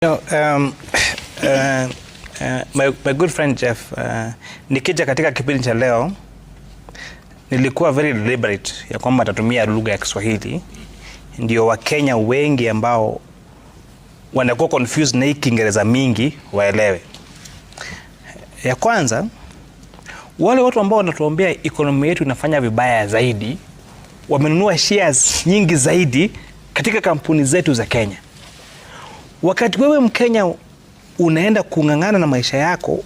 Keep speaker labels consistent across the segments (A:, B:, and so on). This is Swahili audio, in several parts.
A: My good friend Jeff, nikija katika kipindi cha leo nilikuwa very deliberate ya kwamba atatumia lugha ya Kiswahili ndio Wakenya wengi ambao wanakuwa confused na hii Kiingereza mingi waelewe. Ya kwanza, wale watu ambao wanatuambia economy yetu inafanya vibaya zaidi wamenunua shares nyingi zaidi katika kampuni zetu za Kenya. Wakati wewe Mkenya unaenda kung'ang'ana na maisha yako,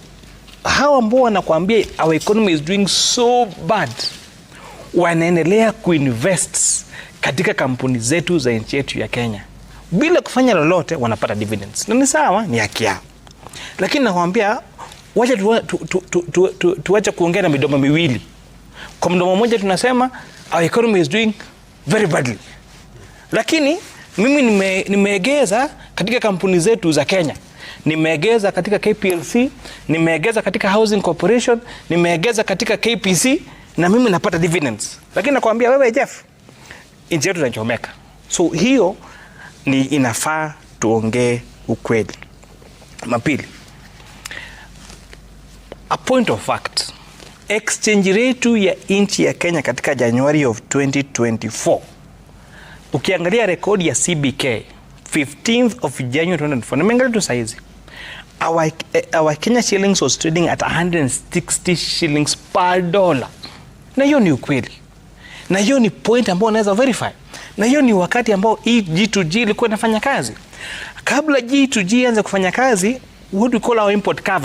A: hawa ambao wanakuambia our economy is doing so bad wanaendelea kuinvest katika kampuni zetu za nchi yetu ya Kenya bila kufanya lolote, wanapata dividends. Na ni sawa, ni haki yao. Lakini nakwambia wacha tuache kuongea na midomo miwili. Kwa mdomo mmoja tunasema our economy is doing very badly, lakini mimi nimeegeza katika kampuni zetu za Kenya, nimeegeza katika KPLC, nimeegeza katika Housing Corporation, nimeegeza katika KPC, na mimi napata dividends. Lakini nakwambia wewe Jeff, nchi yetu inachomeka. So hiyo ni inafaa tuongee ukweli. Mapili, a point of fact, exchange rate ya nchi ya Kenya katika January of 2024, ukiangalia rekodi ya CBK 15th of January 2024, nimeangalia tu saizi, our Kenya shillings was trading at 160 shillings per dollar. Na hiyo ni ukweli, na hiyo ni point ambao unaweza verify, na hiyo ni wakati ambao hii G2G ilikuwa inafanya kazi. Kabla G2G anze kufanya kazi, what we call our import cover